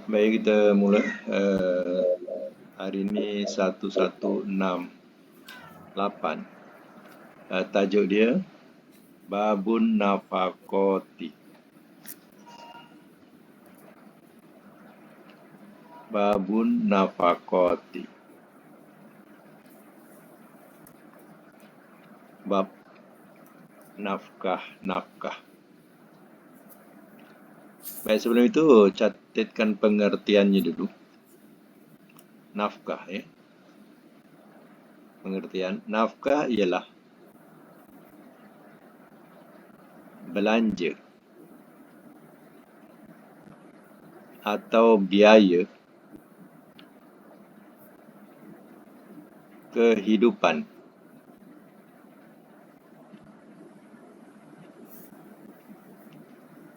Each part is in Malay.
Baik, kita mula. Hari ini 1168. Tajuk dia Babun Nafakoti. Babun Nafakoti. Bab nafkah. Baik, sebelum itu catatkan pengertiannya dulu. Nafkah, ya. Pengertian nafkah ialah belanja atau biaya kehidupan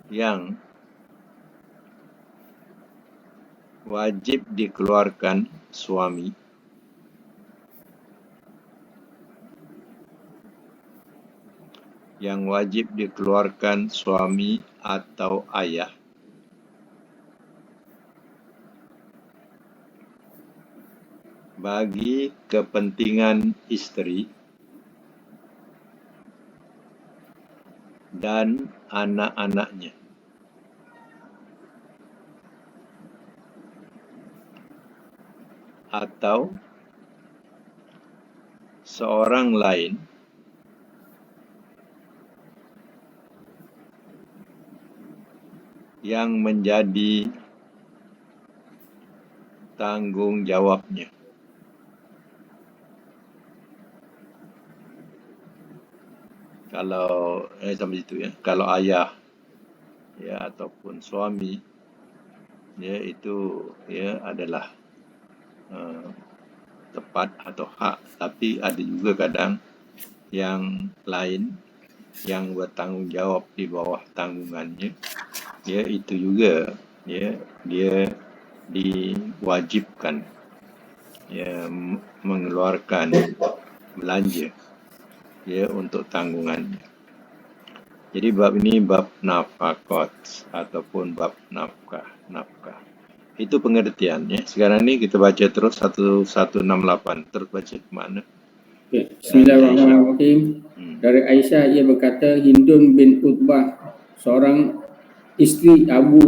yang wajib dikeluarkan suami atau ayah bagi kepentingan isteri dan anak-anaknya, atau seorang lain yang menjadi tanggung jawabnya. Kalau sampai situ, ya. Kalau ayah, ya, ataupun suami, ya, itu, ya, adalah tepat atau hak. Tapi ada juga kadang yang lain yang bertanggung jawab di bawah tanggungannya, ya, itu juga, ya, dia diwajibkan, ya, mengeluarkan belanja, ya, untuk tanggungannya. Jadi bab ini bab nafakot ataupun bab nafkah. Itu pengertiannya. Sekarang ini kita baca terus 1168. Terus baca ke mana? Okay. Bismillahirrahmanirrahim. Dari Aisyah, ia berkata, Hindun bin Utbah, seorang isteri Abu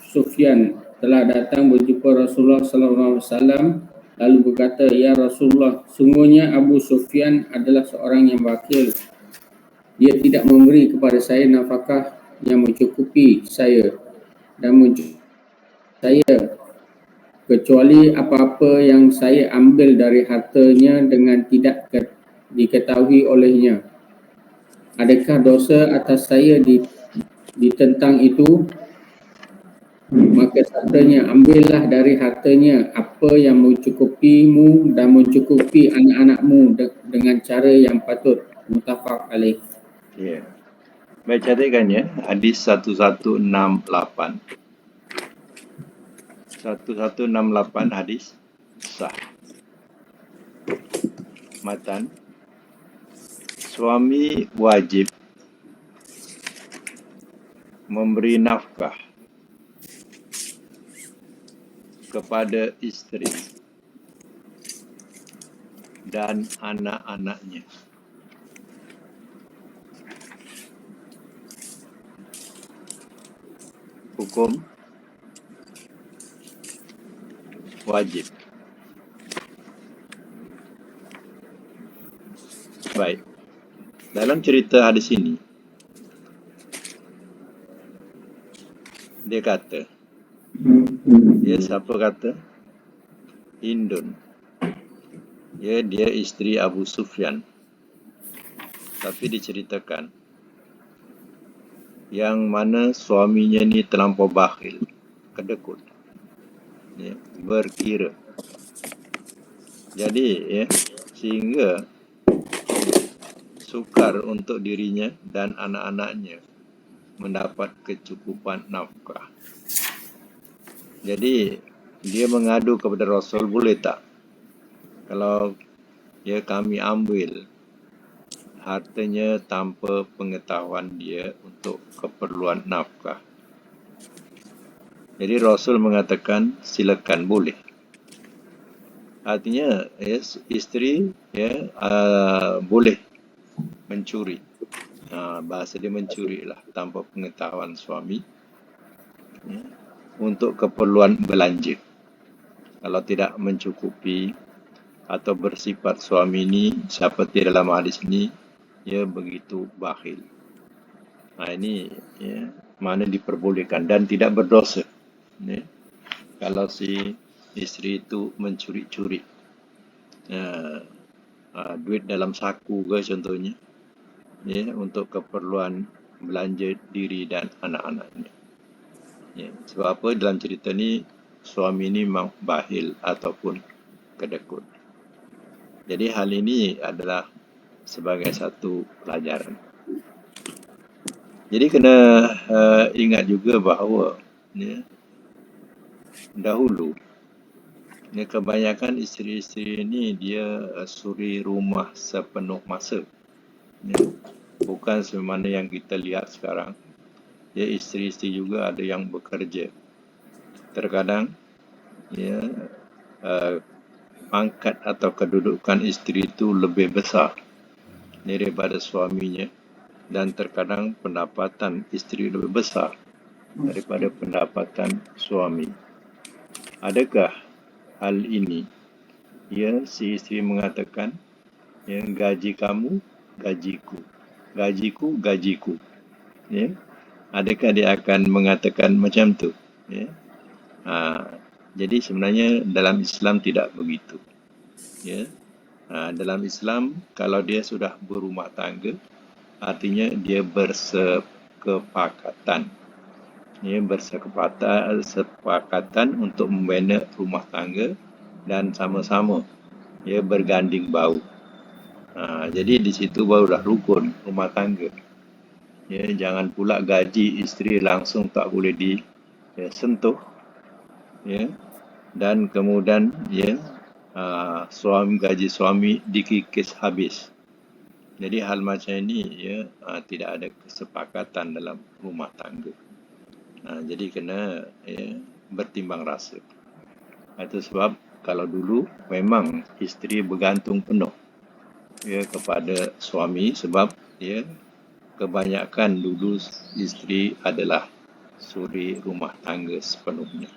Sufyan, telah datang berjumpa Rasulullah SAW, lalu berkata, Ya Rasulullah, sungguhnya Abu Sufyan adalah seorang yang bakil. Dia tidak memberi kepada saya nafkah yang mencukupi saya dan mencukupi saya, kecuali apa-apa yang saya ambil dari hartanya dengan tidak diketahui olehnya. Adakah dosa atas saya ditentang itu? Maka sabdanya, ambillah dari hartanya apa yang mencukupimu dan mencukupi anak-anakmu dengan cara yang patut. Muttafaq alaih. Ya. Baik, catatkan, ya. Hadis 1168. 1168 hadis sah. Matan, suami wajib memberi nafkah kepada isteri dan anak-anaknya. Hukum wajib. Baik. Dalam cerita hadis ini, dia kata, ya, siapa kata? Hindun. Ya, dia isteri Abu Sufyan. Tapi diceritakan yang mana suaminya ni terlampau bakhil, kedekut, ya, berkira. Jadi, ya, sehingga sukar untuk dirinya dan anak-anaknya mendapat kecukupan nafkah. Jadi dia mengadu kepada Rasul, boleh tak kalau, ya, kami ambil hartanya tanpa pengetahuan dia untuk keperluan nafkah. Jadi Rasul mengatakan silakan, boleh. Artinya isteri boleh mencuri. Bahasa dia mencuri lah tanpa pengetahuan suami, ya, untuk keperluan belanja. Kalau tidak mencukupi atau bersifat suami ini seperti dalam hadis ini, ia begitu bakhil. Ini mana diperbolehkan dan tidak berdosa. Ya. Kalau si isteri itu mencuri-curi duit dalam saku ke contohnya, ya, untuk keperluan belanja diri dan anak-anaknya. Ya, sebab apa dalam cerita ni suami ini memang bakhil ataupun kedekut. Jadi hal ini adalah sebagai satu pelajaran. Jadi kena ingat juga bahawa dahulu kebanyakan isteri-isteri ini dia suri rumah sepenuh masa. Bukan sebagaimana yang kita lihat sekarang. Isteri-isteri juga ada yang bekerja. Terkadang pangkat atau kedudukan isteri itu lebih besar daripada suaminya, dan terkadang pendapatan isteri lebih besar daripada pendapatan suami. Adakah hal ini si isteri mengatakan gaji kamu gajiku, gajiku gajiku, adakah dia akan mengatakan macam tu? Jadi sebenarnya dalam Islam tidak begitu. Dalam Islam kalau dia sudah berumah tangga, artinya dia bersekepakatan. Bersepakatan untuk membina rumah tangga dan sama-sama berganding bahu. Jadi di situ barulah rukun rumah tangga. Jangan pula gaji isteri langsung tak boleh disentuh, dan kemudian gaji suami dikikis habis. Jadi hal macam ini tidak ada kesepakatan dalam rumah tangga. Jadi kena bertimbang rasa. Itu sebab kalau dulu memang isteri bergantung penuh kepada suami, sebab kebanyakan dulu isteri adalah suri rumah tangga sepenuhnya.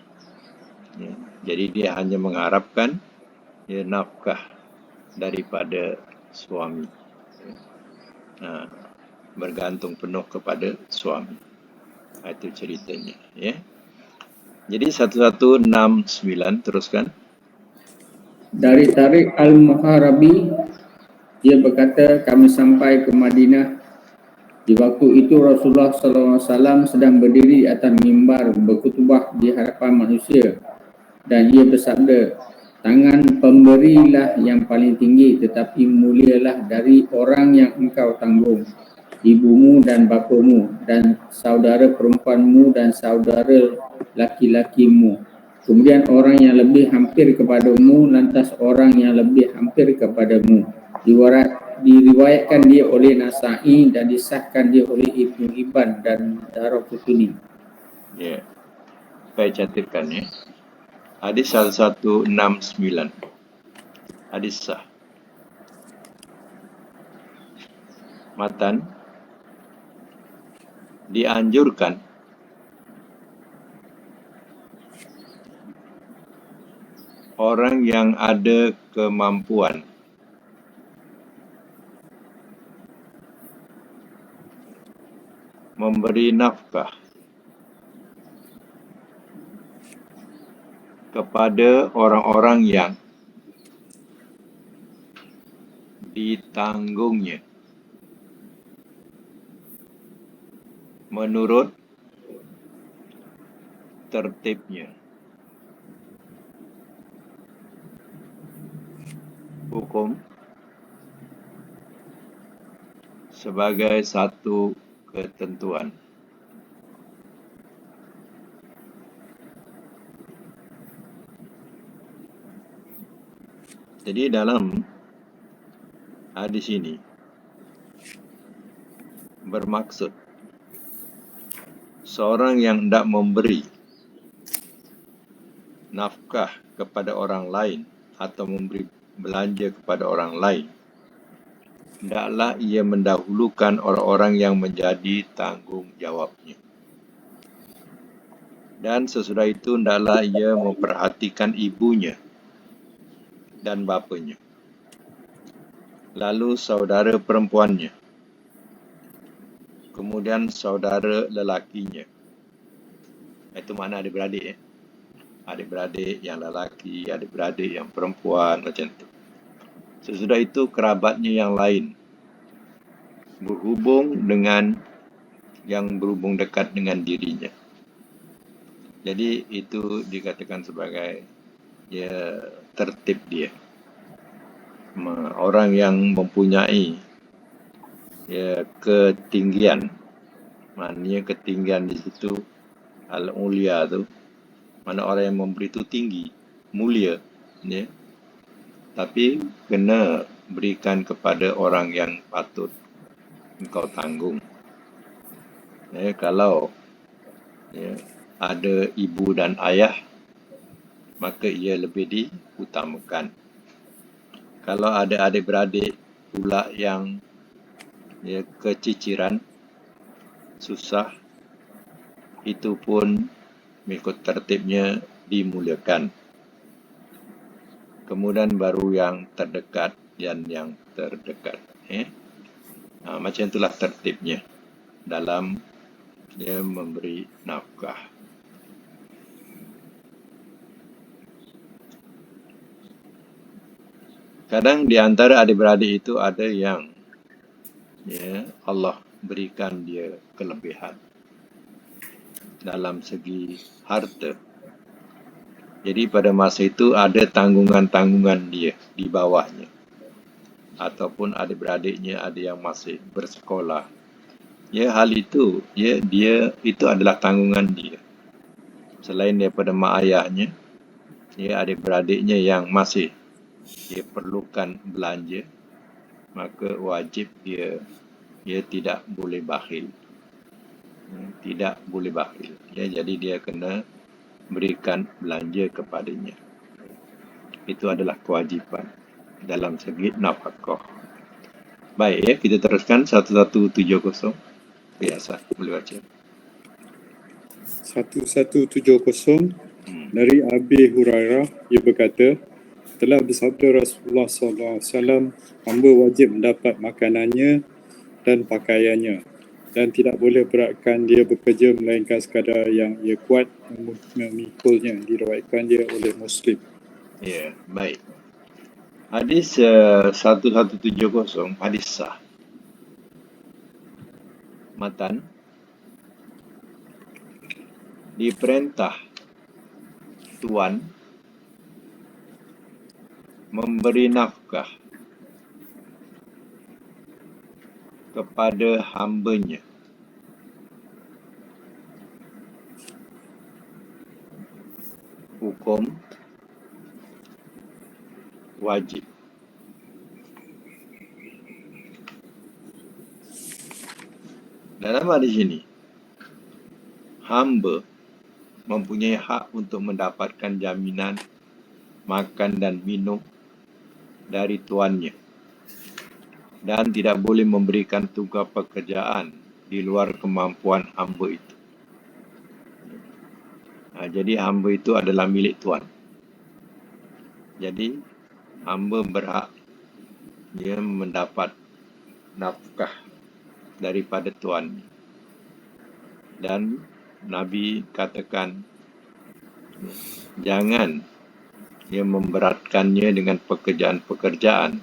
Jadi dia hanya mengharapkan nafkah daripada suami, bergantung penuh kepada suami. Itu ceritanya. Jadi 1169 teruskan. Dari Tariq Al-Muharabi, dia berkata, kami sampai ke Madinah. Di waktu itu Rasulullah SAW sedang berdiri atas mimbar berkhutbah di hadapan manusia, dan ia bersabda, tangan pemberilah yang paling tinggi, tetapi mulialah dari orang yang engkau tanggung, ibumu dan bapamu, dan saudara perempuanmu dan saudara laki-lakimu. Kemudian orang yang lebih hampir kepadamu, lantas orang yang lebih hampir kepadamu. Diriwayatkan dia oleh Nasa'i dan disahkan dia oleh Ibnu Hibban dan Daraqutni. Saya catatkan Hadis 1169. Hadis sah. Matan, dianjurkan orang yang ada kemampuan memberi nafkah kepada orang-orang yang ditanggungnya menurut tertibnya, hukum sebagai satu ketentuan. Jadi dalam hadis ini bermaksud seorang yang hendak memberi nafkah kepada orang lain atau memberi belanja kepada orang lain, hendaklah ia mendahulukan orang-orang yang menjadi tanggungjawabnya. Dan sesudah itu hendaklah ia memperhatikan ibunya dan bapanya, lalu saudara perempuannya, kemudian saudara lelakinya. Itu mana adik-beradik. Adik-beradik yang lelaki, adik-beradik yang perempuan, macam tu. Sesudah itu kerabatnya yang lain, berhubung dengan yang berhubung dekat dengan dirinya. Jadi itu dikatakan sebagai tertib dia. Orang yang mempunyai ketinggian, maknanya ketinggian di situ al-ulia tu, mana orang yang memberi itu tinggi, mulia, ya. Tapi kena berikan kepada orang yang patut engkau tanggung. Kalau ada ibu dan ayah, maka ia lebih diutamakan. Kalau ada adik-beradik pula yang keciciran, susah, itu pun mengikut tertibnya dimuliakan. Kemudian baru yang terdekat dan yang terdekat. Macam itulah tertibnya dalam dia memberi nafkah. Kadang di antara adik-beradik itu ada yang Allah berikan dia kelebihan dalam segi harta. Jadi pada masa itu ada tanggungan-tanggungan dia di bawahnya. Ataupun adik-beradiknya ada yang masih bersekolah. Hal itu, dia itu adalah tanggungan dia. Selain daripada mak ayahnya, adik-beradiknya yang masih dia perlukan belanja, maka wajib dia tidak boleh bakhil. Tidak boleh bakhil. Jadi dia kena berikan belanja kepadanya. Itu adalah kewajipan dalam segi nafkah. Baik, kita teruskan 1170. Biasa, boleh baca. 1170 dari Abi Hurairah, ia berkata, telah bersabda Rasulullah SAW, hamba wajib mendapat makanannya dan pakaiannya, dan tidak boleh beratkan dia bekerja melainkan sekadar yang ia kuat memikulnya. Diriwayatkan dia oleh Muslim. Baik. Hadis 1170, hadis sah. Matan, diperintah tuan memberi nafkah kepada hambanya hukum wajib. Dalam hadis ini, hamba mempunyai hak untuk mendapatkan jaminan makan dan minum dari tuannya dan tidak boleh memberikan tugas pekerjaan di luar kemampuan hamba itu. Jadi hamba itu adalah milik tuan. Jadi hamba berhak dia mendapat nafkah daripada tuan. Dan Nabi katakan jangan dia memberatkannya dengan pekerjaan-pekerjaan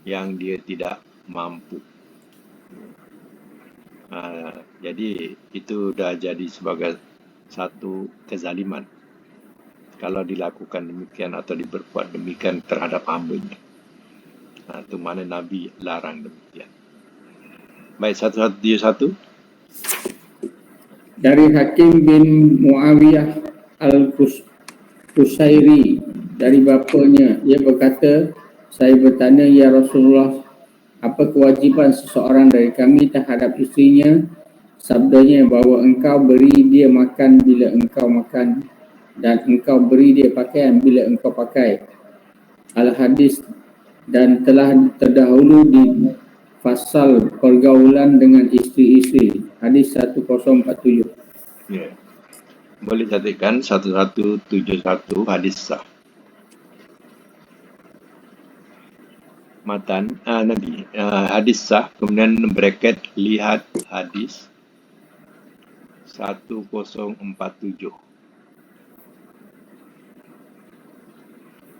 yang dia tidak mampu. Jadi itu dah jadi sebagai satu kezaliman kalau dilakukan demikian atau diperbuat demikian terhadap hambanya. Itu mana Nabi larang demikian. Baik, 1171. Dari Hakim bin Muawiyah Al-Qusairi, dari bapanya, ia berkata, saya bertanya, ya Rasulullah, apa kewajipan seseorang dari kami terhadap isterinya? Sabdanya, bahawa engkau beri dia makan bila engkau makan dan engkau beri dia pakaian bila engkau pakai. Al-Hadis, dan telah terdahulu di fasal pergaulan dengan isteri-isteri. Hadis 1047. Ya. Boleh catatkan 1171 hadis sah. Matan Nabi hadis sah, kemudian bracket lihat hadis 1047.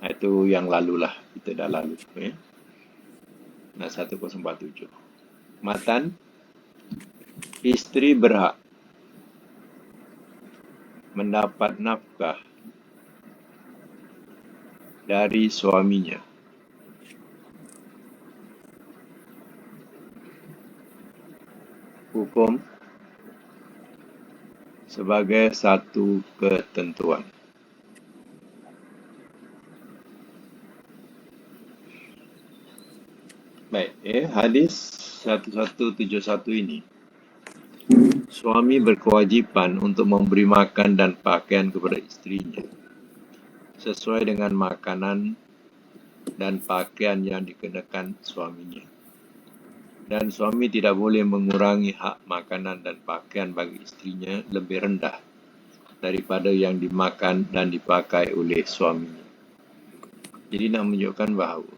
Itu yang lalulah, kita dah lalu. Nah, 1047. Matan, isteri berhak mendapat nafkah dari suaminya hukum sebagai satu ketentuan. Baik, hadis 1171 ini. Suami berkewajipan untuk memberi makan dan pakaian kepada isterinya sesuai dengan makanan dan pakaian yang dikenakan suaminya. Dan suami tidak boleh mengurangi hak makanan dan pakaian bagi isterinya lebih rendah daripada yang dimakan dan dipakai oleh suaminya. Jadi nak menunjukkan bahawa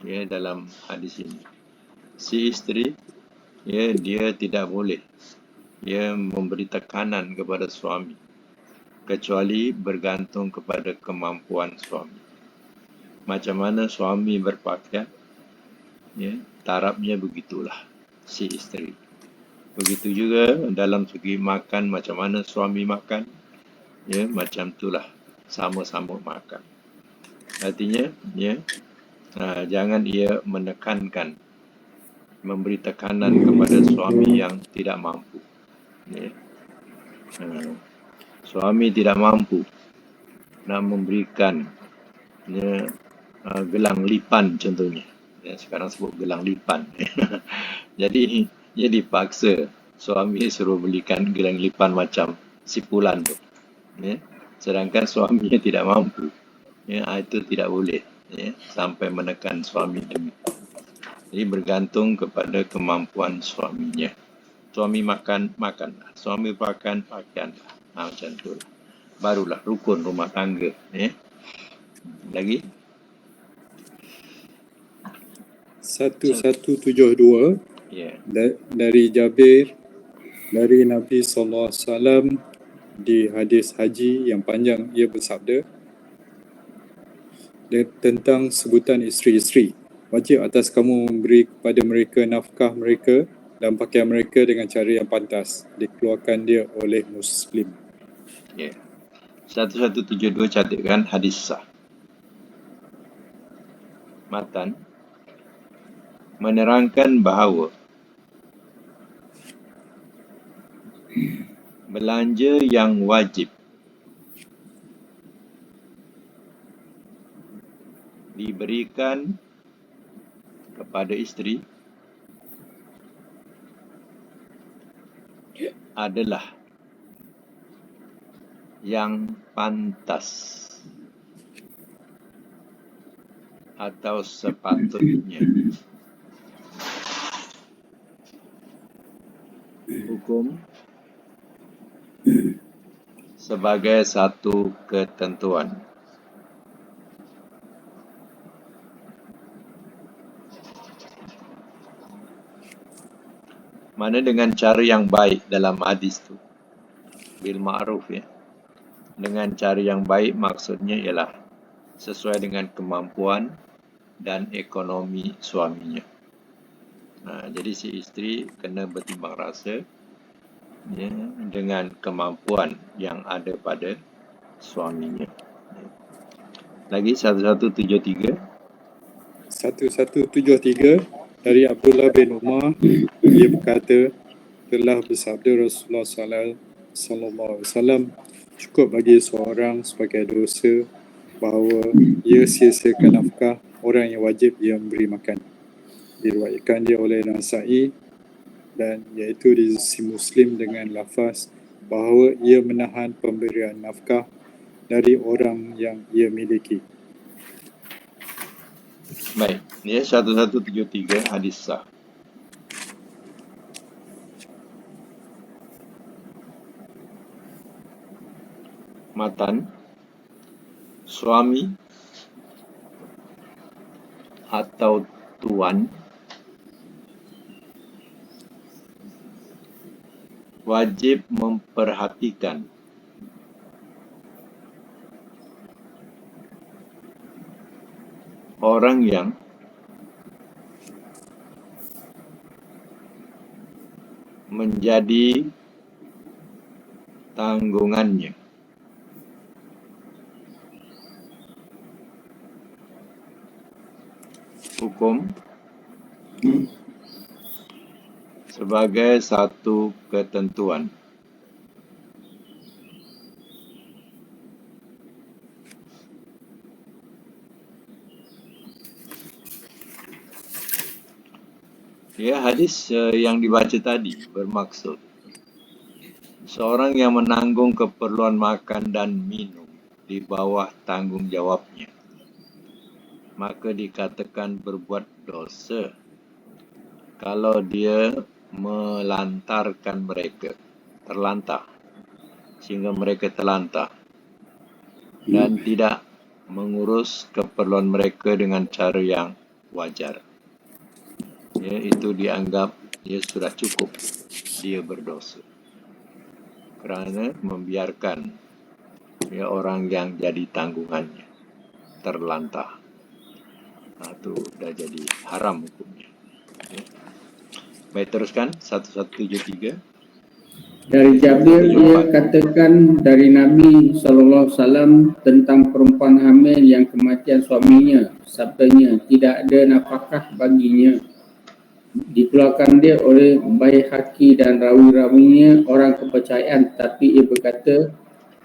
dalam hadis ini si isteri dia tidak boleh memberi tekanan kepada suami kecuali bergantung kepada kemampuan suami. Macam mana suami berpakaian, tarafnya begitulah si isteri. Begitu juga dalam segi makan, macam mana suami makan, macam itulah sama-sama makan. Artinya jangan ia menekankan, memberi tekanan kepada suami yang tidak mampu. Suami tidak mampu nak memberikan gelang lipan contohnya. Sekarang sebut gelang lipan. Jadi dia dipaksa suami suruh belikan gelang lipan macam sipulan tu. Sedangkan suaminya tidak mampu. Itu tidak boleh. Sampai menekan suami demikian. Jadi bergantung kepada kemampuan suaminya. Suami makan, makanlah. Suami pakaian, pakaianlah. Macam tu lah. Barulah rukun rumah tangga. Lagi? 1172 dari Jabir dari Nabi SAW di hadis haji yang panjang, ia bersabda tentang sebutan isteri-isteri. Wajib atas kamu memberi kepada mereka nafkah mereka dan pakaian mereka dengan cara yang pantas, dikeluarkan dia oleh Muslim. 1172 catatkan hadis sah. Matan menerangkan bahawa belanja yang wajib diberikan kepada isteri adalah yang pantas atau sepatutnya. Hukum sebagai satu ketentuan. Mana dengan cara yang baik dalam hadis tu, bil ma'ruf Dengan cara yang baik maksudnya ialah sesuai dengan kemampuan dan ekonomi suaminya. Jadi si isteri kena bertimbang rasa dengan kemampuan yang ada pada suaminya. Lagi 1173 dari Abdullah bin Umar, ia berkata, telah bersabda Rasulullah sallallahu alaihi wasallam, cukup bagi seorang sebagai dosa bahawa ia sia-siakan nafkah orang yang wajib ia memberi makan. Diriwayatkan dia oleh Nasa'i dan iaitu di sisi Muslim dengan lafaz bahawa ia menahan pemberian nafkah dari orang yang ia miliki. Baik, ini 1173 hadis sah. Matan, suami atau tuan wajib memperhatikan orang yang menjadi tanggungannya. Hukum sebagai satu ketentuan. Ya, hadis yang dibaca tadi bermaksud seorang yang menanggung keperluan makan dan minum di bawah tanggung jawabnya, maka dikatakan berbuat dosa kalau dia melantarkan mereka, terlantar, sehingga mereka terlantar dan tidak mengurus keperluan mereka dengan cara yang wajar. Ya, itu dianggap dia sudah cukup, dia berdosa kerana membiarkan ya, orang yang jadi tanggungannya terlantar. Itu dah jadi haram hukumnya. Ya. Baik, teruskan 1173. Dari Jabir ia katakan dari Nabi SAW tentang perempuan hamil yang kematian suaminya, sabdanya, tidak ada nafkah baginya. Dikeluarkan dia oleh Baihaqi dan rawi-rawinya orang kepercayaan, tapi ia berkata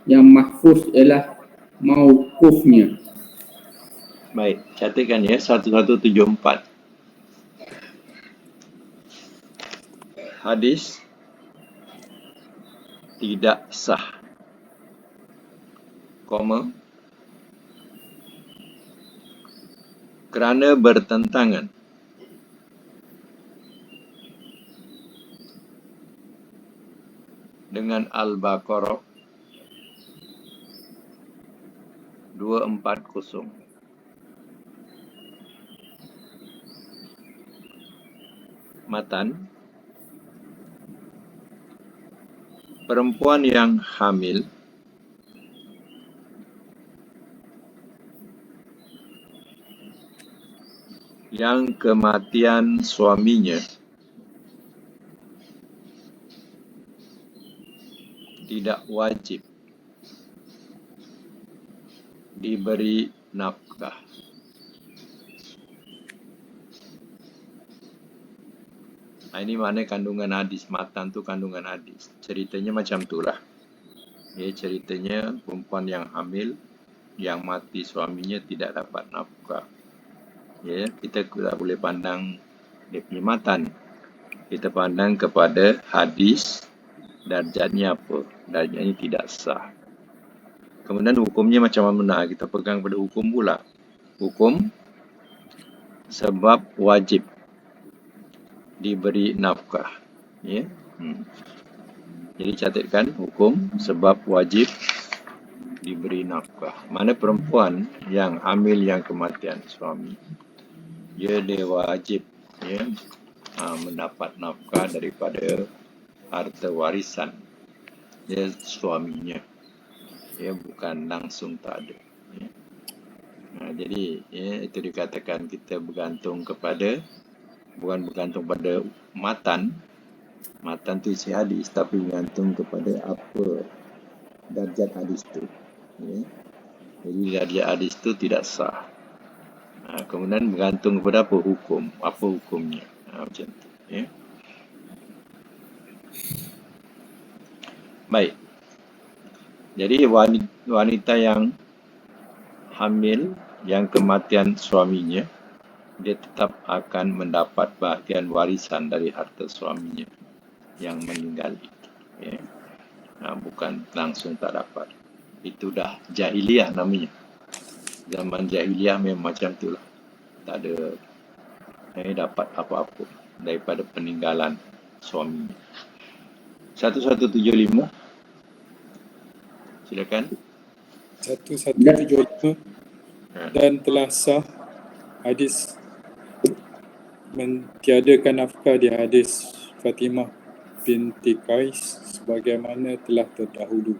yang mahfuz ialah mauqufnya. Baik, catatkan ya 1174. Hadis tidak sah, kerana bertentangan dengan Al-Baqarah 240. Matan, perempuan yang hamil yang kematian suaminya tidak wajib diberi nafkah. Ini mana kandungan hadis. Matan tu kandungan hadis. Ceritanya macam tu lah. Ya, ceritanya perempuan yang hamil yang mati suaminya tidak dapat nafkah. Ya, kita tidak boleh pandang dia punya matan. Kita pandang kepada hadis, darjatnya apa. Darjatnya tidak sah. Kemudian hukumnya macam mana? Kita pegang pada hukum pula. Hukum sebab wajib diberi nafkah. Ya. Jadi catatkan hukum sebab wajib diberi nafkah. Mana perempuan yang hamil yang kematian suami, dia wajib ya, mendapat nafkah daripada harta warisan ya, suaminya. Ya, bukan langsung tak ada. Ya. Jadi ya, itu dikatakan kita bergantung kepada, bukan bergantung pada matan. Matan tu isi hadis, tapi bergantung kepada apa darjat hadis tu. Ya. Jadi darjat hadis tu tidak sah. Kemudian bergantung kepada apa hukum, apa hukumnya. Macam tu. Ya. Baik. Jadi wanita yang hamil yang kematian suaminya, dia tetap akan mendapat bahagian warisan dari harta suaminya yang meninggal itu. Ya. Bukan langsung tak dapat. Itu dah jahiliyah namanya. Zaman jahiliyah memang macam itulah. Tak ada dapat apa-apa daripada peninggalan suami. 1175. Silakan. 1175 dan telah sah hadis mentiadakan nafkah di hadis Fatimah binti Qais sebagaimana telah terdahulu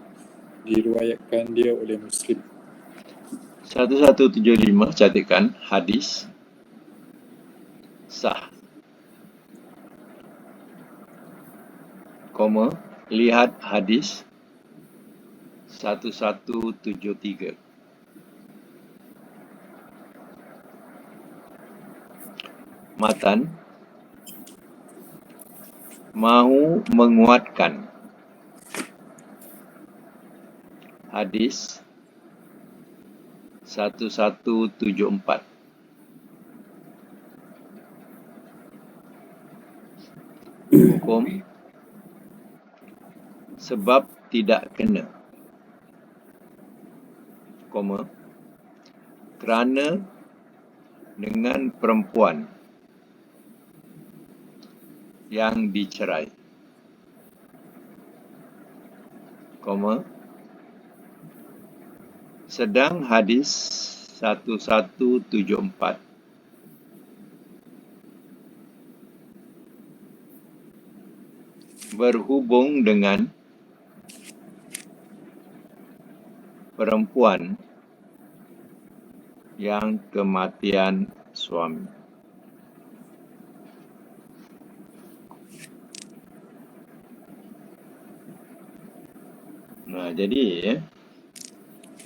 diriwayatkan dia oleh Muslim. 1175 catatkan hadis sah. Lihat hadis 1173. Matan mahu menguatkan hadis 1174. Hukum sebab tidak kena, kerana dengan perempuan yang dicerai, sedang hadis 1174 berhubung dengan perempuan yang kematian suami. Nah, jadi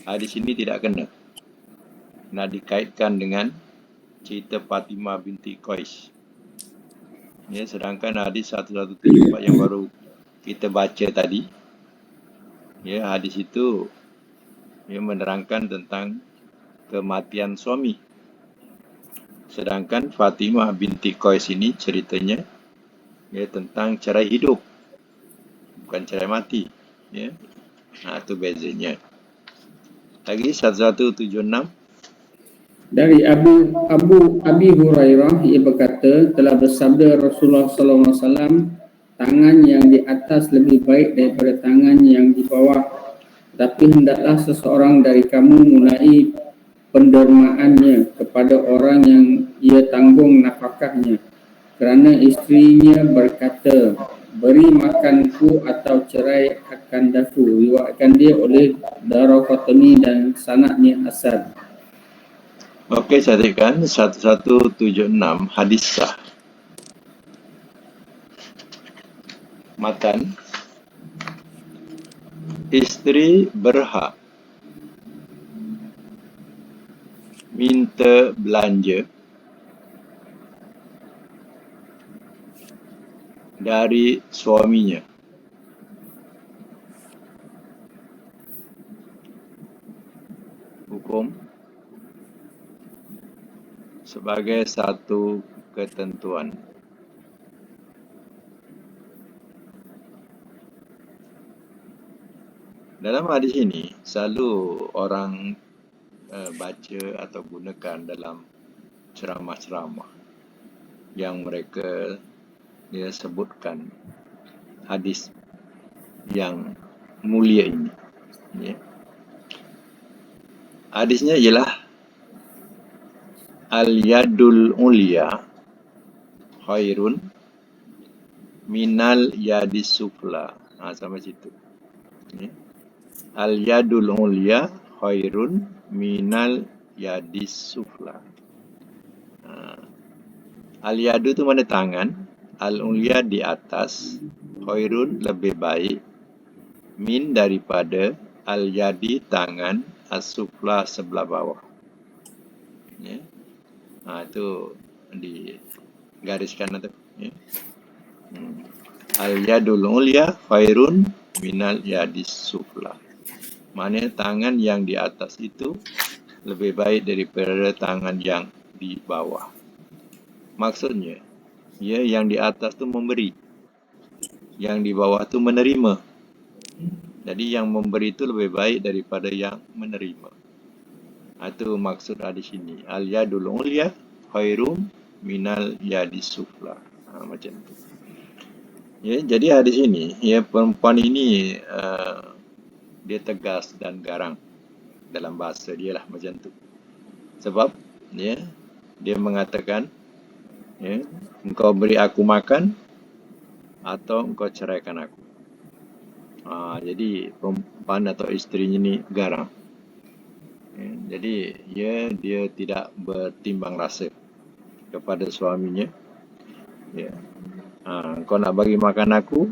hadis ini tidak kena. Nak dikaitkan dengan cerita Fatimah binti Qais. Ya, sedangkan hadis 1174 yang baru kita baca tadi, ya, hadis itu menerangkan tentang kematian suami. Sedangkan Fatimah binti Qais ini ceritanya tentang cerai hidup, bukan cerai mati. Ya. Nah, itu bezanya. Lagi 1176. Dari Abi Hurairah, ia berkata, telah bersabda Rasulullah SAW, tangan yang di atas lebih baik daripada tangan yang di bawah. Tapi hendaklah seseorang dari kamu mulai pendermaannya kepada orang yang ia tanggung nafkahnya. Kerana isterinya berkata, beri makanku atau cerai akan daku. Riwayatkan dia oleh Daraqutni dan sanadnya hasan. Okey, catatkan 1176 hadis sah. Matan, isteri berhak minta belanja dari suaminya hukum sebagai satu ketentuan. Dalam hadis ini selalu orang baca atau gunakan dalam ceramah-ceramah yang mereka sebutkan hadis yang mulia ini. Ya. Hadisnya ialah al-yadul ulya khairun minal yadis sufla. Sampai situ. Ya. Al-yadul ulya khairun minal yadis sufla. Al-yadu itu mana tangan, al-ulya di atas, khairun lebih baik, min daripada al-yadi tangan, as-sufla sebelah bawah. Ya. Itu digariskan itu. Ya. Al-yadul ulya khairun minal yadis sufla. Maknanya tangan yang di atas itu lebih baik daripada tangan yang di bawah. Maksudnya, yang di atas tu memberi, yang di bawah tu menerima. Jadi yang memberi itu lebih baik daripada yang menerima. Itu maksud hadis ini. Al-yadul ulya khairum minal yadis sufla. Macam tu. Ya, jadi hadis ini, ya, perempuan ini dia tegas dan garang dalam bahasa dia lah macam tu. Sebab ya, dia mengatakan, ya, engkau beri aku makan atau engkau ceraikan aku. Jadi perempuan atau isterinya ni garang. Ya, jadi dia tidak bertimbang rasa kepada suaminya. Ya. Kau nak bagi makan aku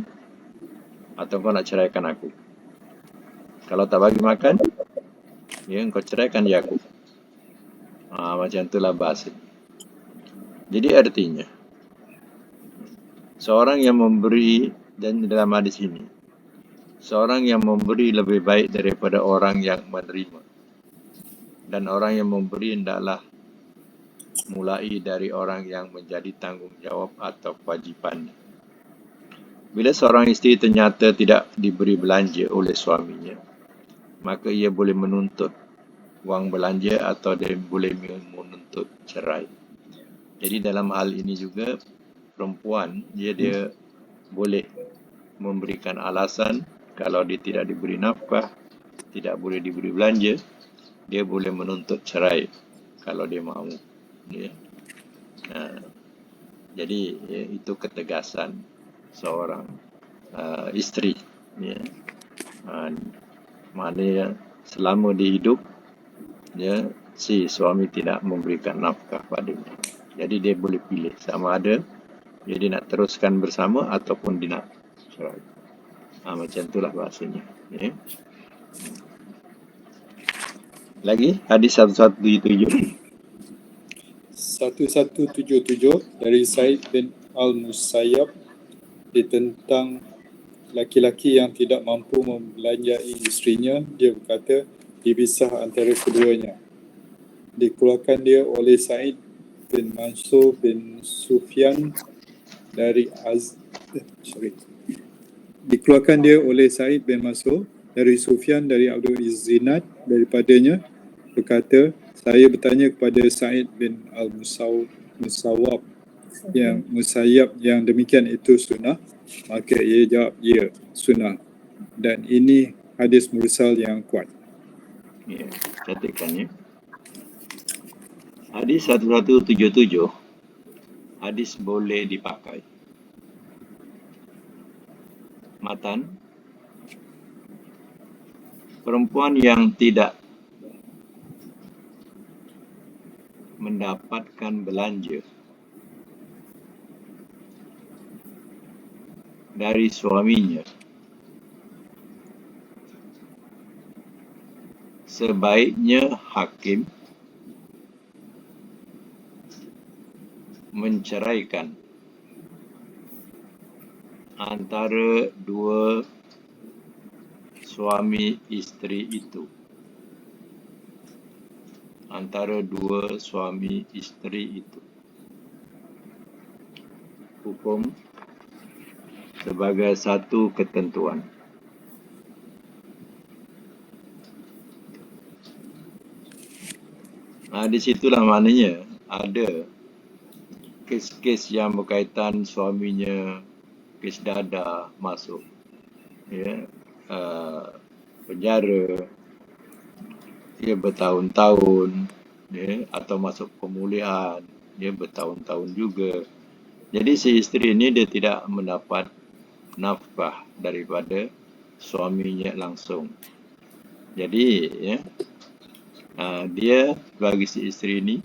atau kau nak ceraikan aku? Kalau tak bagi makan, ya, kau ceraikan dia aku. Macam itulah bahasa. Jadi artinya, seorang yang memberi, dan dalam hadis ini, seorang yang memberi lebih baik daripada orang yang menerima. Dan orang yang memberi hendaklah mulai dari orang yang menjadi tanggungjawab atau kewajipannya. Bila seorang isteri ternyata tidak diberi belanja oleh suaminya, maka ia boleh menuntut wang belanja atau dia boleh menuntut cerai. Jadi dalam hal ini juga perempuan dia boleh memberikan alasan kalau dia tidak diberi nafkah, tidak boleh diberi belanja, dia boleh menuntut cerai kalau dia mahu. Ya. Jadi ya, itu ketegasan seorang isteri. Ya. Maknanya selama dia hidup, ya, si suami tidak memberikan nafkah padanya. Jadi dia boleh pilih sama ada dia nak teruskan bersama ataupun dia nak cerai. Macam itulah bahasanya. Ya. Lagi hadis 1177. 1177 dari Said bin Al-Musayyab tentang laki-laki yang tidak mampu membelanjai isterinya. Dia berkata, dipisah antara keduanya. Dikeluarkan dia oleh Said bin Mansur bin Sufyan dari dikeluarkan dia oleh Said bin Mansur dari Sufyan dari Abdul Zinad daripadanya berkata, saya bertanya kepada Said bin Al-Musayyab yang demikian itu sunnah, maka ia jawab ya, sunnah, dan ini hadis mursal yang kuat. Ya, catatkan ya. Hadis 1177, hadis boleh dipakai. Matan, perempuan yang tidak mendapatkan belanja dari suaminya sebaiknya hakim menceraikan antara dua suami isteri itu. Antara dua suami isteri itu. Hukum sebagai satu ketentuan. Di situlah maknanya ada kes-kes yang berkaitan suaminya kes dada masuk, ya, penjara, dia bertahun-tahun, ya, atau masuk pemulihan, dia bertahun-tahun juga. Jadi si isteri ini dia tidak mendapat nafkah daripada suaminya langsung. Jadi ya, dia bagi si isteri ini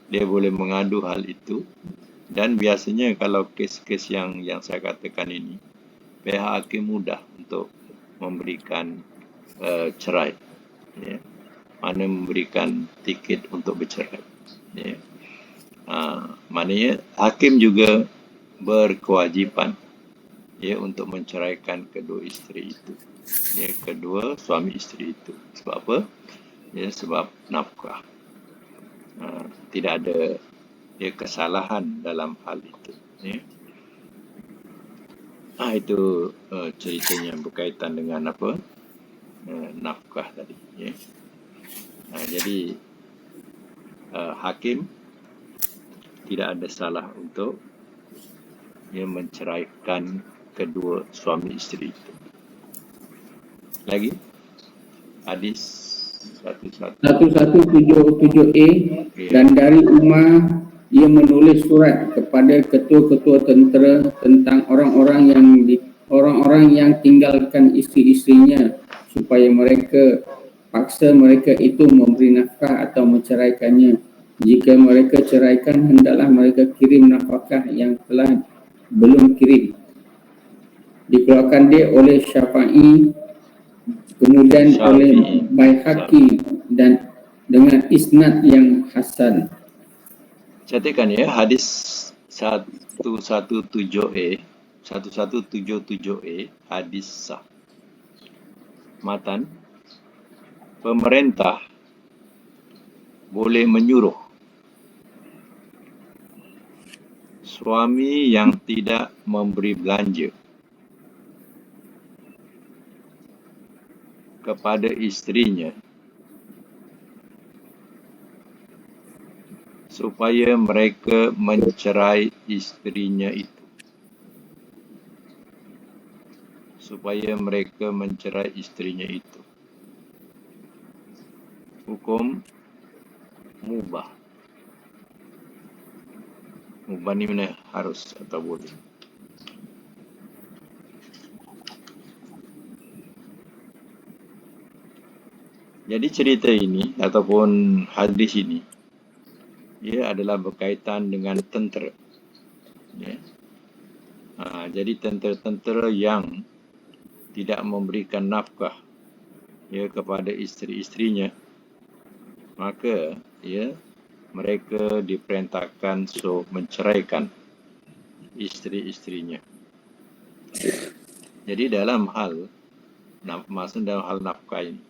dia boleh mengadu hal itu, dan biasanya kalau kes-kes yang saya katakan ini, pihak hakim mudah untuk memberikan cerai, ya. Mana memberikan tiket untuk bercerai, ya. Maknanya hakim juga berkewajipan, ya, untuk menceraikan kedua isteri itu, ya, kedua suami isteri itu. Sebab apa? Ya, sebab nafkah. Tidak ada kesalahan dalam hal itu, ya. Itu ceritanya berkaitan dengan apa? nafkah tadi. Ya. Jadi hakim tidak ada salah untuk menceraikan kedua suami isteri itu. Lagi hadis 1177A, dan dari Umar ia menulis surat kepada ketua-ketua tentera tentang orang-orang yang tinggalkan isteri-isterinya supaya mereka paksa mereka itu memberi nafkah atau menceraikannya. Jika mereka ceraikan, hendaklah mereka kirim nafkah yang telah belum kirim. Dikeluarkan dia oleh Syafi'i, kemudian oleh Baihaqi dan dengan isnad yang hasan. Catatkan ya, hadis 117A, hadis sah. Matan, pemerintah boleh menyuruh suami yang tidak memberi belanja kepada isterinya supaya mereka mencerai isterinya itu. Hukum mubah. Mubah ni mana? Harus atau boleh. Jadi cerita ini ataupun hadis ini, ia adalah berkaitan dengan tentera. Ya. Jadi tentera-tentera yang tidak memberikan nafkah kepada isteri-isterinya, maka mereka diperintahkan menceraikan isteri-isterinya. Jadi dalam hal nafkah ini,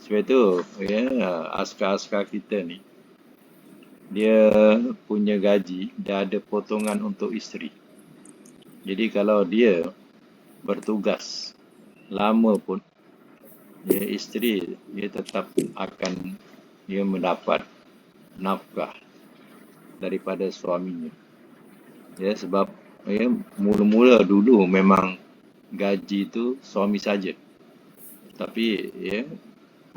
sebab itu askar-askar kita ni, dia punya gaji, dia ada potongan untuk isteri. Jadi kalau dia bertugas lama pun, isteri dia tetap akan mendapat nafkah daripada suaminya. Sebab mula-mula dulu memang gaji itu suami saja. Tapi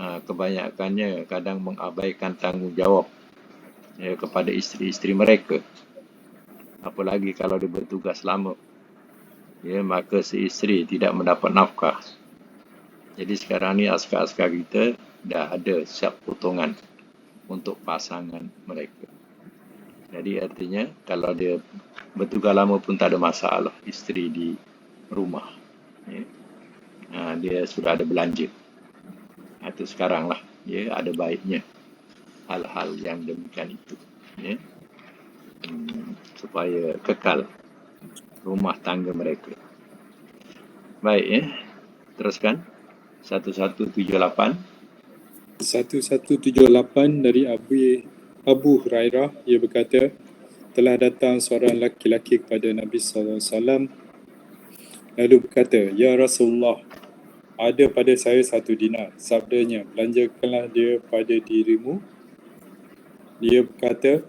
kebanyakannya kadang mengabaikan tanggungjawab kepada isteri-isteri mereka. Apalagi kalau dia bertugas lama, maka si isteri tidak mendapat nafkah. Jadi sekarang ni askar-askar kita dah ada siap potongan untuk pasangan mereka. Jadi artinya kalau dia bertugas lama pun tak ada masalah, isteri di rumah. Dia sudah ada belanja. Itu sekarang lah, ada baiknya hal-hal yang demikian itu, supaya kekal rumah tangga mereka. Baik, teruskan. 1178. 1178 dari Abu Hurairah, ia berkata, telah datang seorang lelaki kepada Nabi SAW lalu berkata, Ya Rasulullah, ada pada saya 1 dinar. Sabdanya, belanjakanlah dia pada dirimu. Dia berkata,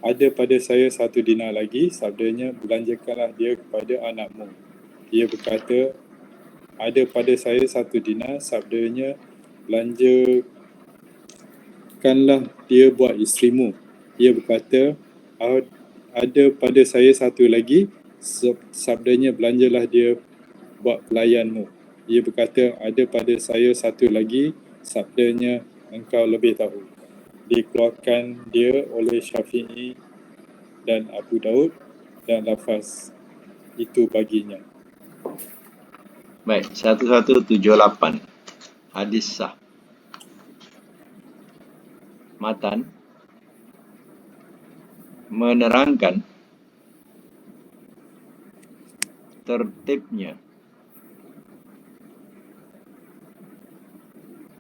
ada pada saya 1 dinar lagi. Sabdanya, belanjakanlah dia kepada anakmu. Dia berkata, ada pada saya 1 dinar. Sabdanya, belanjakanlah dia buat isterimu. Dia berkata, ada pada saya 1 lagi. Sabdanya, belanjalah dia buat pelayanmu. Dia berkata, ada pada saya 1 lagi. Sabdanya, engkau lebih tahu. Dikeluarkan dia oleh Syafi'i dan Abu Daud, dan lafaz itu baginya. Baik, 1178. Hadis sah. Matan, menerangkan tertibnya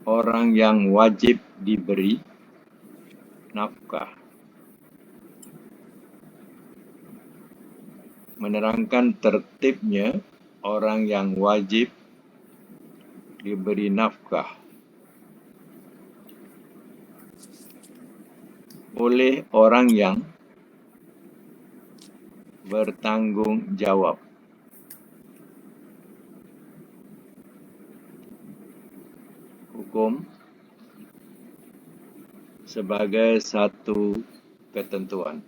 orang yang wajib diberi nafkah. Menerangkan tertibnya orang yang wajib diberi nafkah oleh orang yang bertanggung jawab. Hukum sebagai satu ketentuan.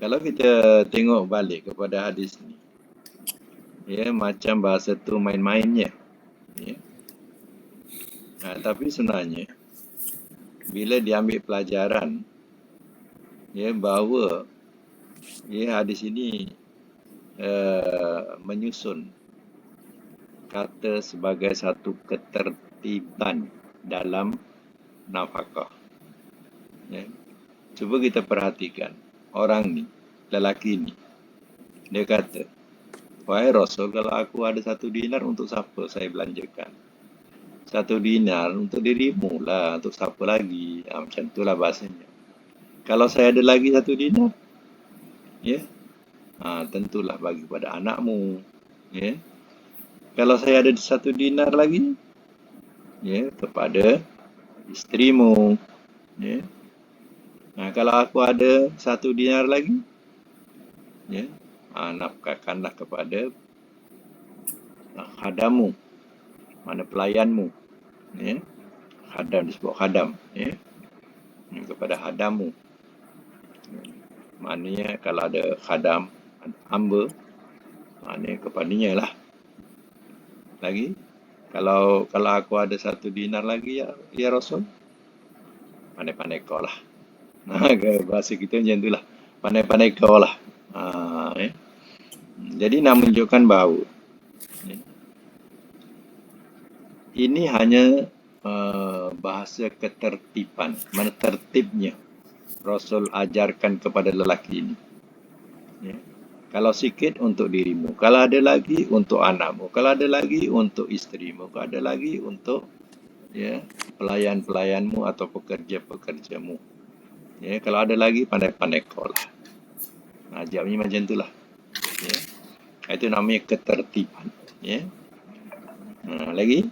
Kalau kita tengok balik kepada hadis ni, ya, macam bahasa tu main-mainnya. Ya. Tapi sebenarnya, bila diambil pelajaran, ya, bahawa ya, hadis ini menyusun kata sebagai satu ketertiban dalam nafkah. Ya. Cuba kita perhatikan orang ni, lelaki ni, dia kata, wahai Rasul, kalau aku ada 1 dinar, untuk siapa saya belanjakan? 1 dinar untuk dirimu lah, untuk siapa lagi? Macam itulah bahasanya. Kalau saya ada lagi 1 dinar, ya, tentulah bagi pada anakmu. Ya. Kalau saya ada 1 dinar lagi, ya, kepada isterimu. Ya. Kalau aku ada 1 dinar lagi, ya, nafkahkanlah kepada khadammu, mana pelayanmu. Ya. Khadam disebut khadam. Ya. Kepada khadammu. Maknanya kalau ada khadam, hamba, maknanya kepadanya lah. Lagi, kalau aku ada 1 dinar lagi, ya Rasul, pandai-pandai kau lah. Bahasa kita macam itulah, pandai-pandai kau lah. Ya. Jadi nak menunjukkan bahawa ini hanya bahasa ketertiban, mana tertibnya Rasul ajarkan kepada lelaki ini. Ya. Kalau sikit untuk dirimu, kalau ada lagi untuk anakmu, kalau ada lagi untuk isterimu, kalau ada lagi untuk, ya, pelayan-pelayanmu atau pekerja-pekerjamu. Ya, kalau ada lagi, pandai-pandai kau lah. Jawabnya macam itulah. Ya. Itu namanya ketertiban. Ya. Lagi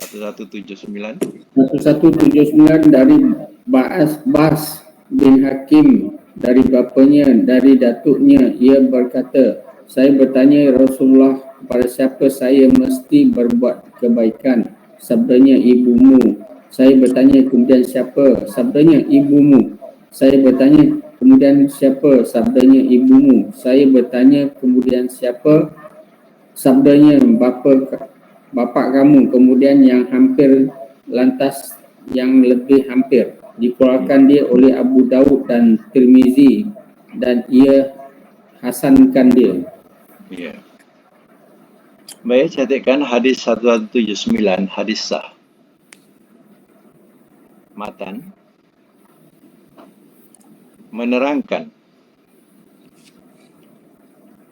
1179 dari Bas bin Hakim, dari bapanya, dari datuknya, ia berkata, saya bertanya Rasulullah, kepada siapa saya mesti berbuat kebaikan? Sabdanya, ibumu. Saya bertanya, kemudian siapa? Sabdanya, ibumu. Saya bertanya, kemudian siapa? Sabdanya, ibumu. Saya bertanya, kemudian siapa? Sabdanya, bapa kamu. Kemudian yang hampir, lantas yang lebih hampir. Dikeluarkan dia oleh Abu Daud dan Tirmizi, dan ia hasankan dia. Ya. Baik, catatkan hadis 1179, hadis sah. Matan menerangkan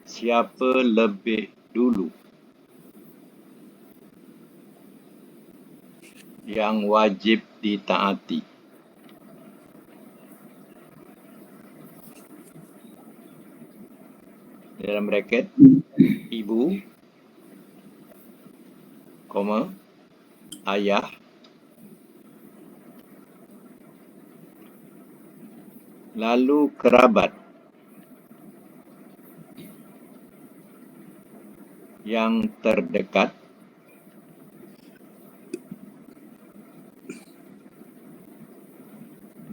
siapa lebih dulu yang wajib ditaati. Dalam bracket, ibu, ayah, lalu kerabat yang terdekat,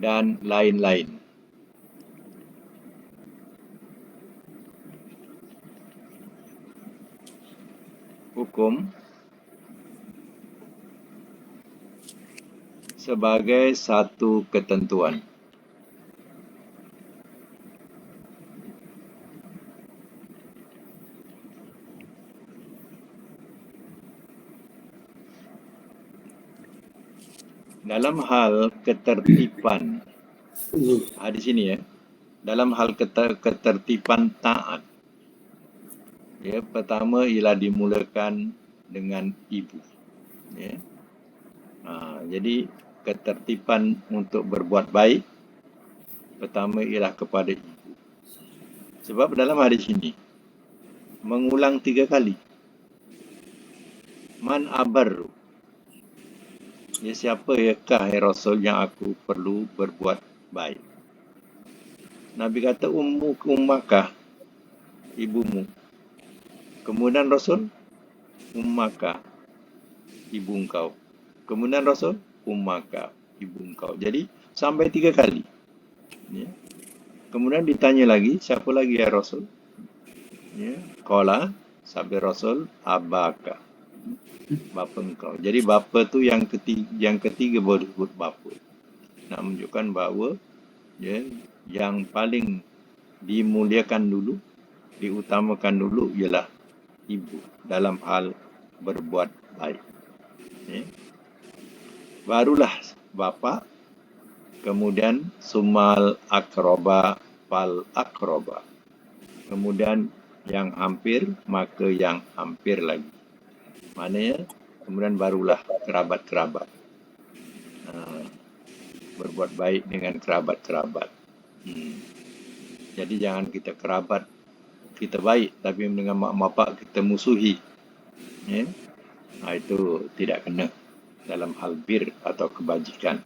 dan lain-lain. Hukum sebagai satu ketentuan. Dalam hal ketertiban, di sini, ya, dalam hal ketertiban taat, ya, pertama ialah dimulakan dengan ibu. Ya. Jadi ketertiban untuk berbuat baik, pertama ialah kepada ibu. Sebab dalam hadis ini mengulang 3 kali. Man abarru. Ya, siapa yakah ya Rasul yang aku perlu berbuat baik? Nabi kata ummaka, ibumu. Kemudian Rasul, ummaka, ibu engkau. Kemudian Rasul, ummaka, ibu engkau. Jadi sampai 3 kali. Ya. Kemudian ditanya lagi, siapa lagi ya Rasul? Ya. Qala, sabda Rasul, abaka, bapa engkau. Jadi bapa tu yang ketiga baru disebut bapa. Nak menunjukkan bahawa ya, yang paling dimuliakan dulu, diutamakan dulu ialah ibu dalam hal berbuat baik. Ya. Barulah bapa, kemudian sumal akroba fal akroba. Kemudian yang hampir, maka yang hampir lagi. Maknanya, kemudian barulah kerabat-kerabat. Berbuat baik dengan kerabat-kerabat. Jadi jangan kita kerabat, kita baik, tapi dengan mak bapak kita musuhi. Ya? Itu tidak kena dalam hal bir atau kebajikan.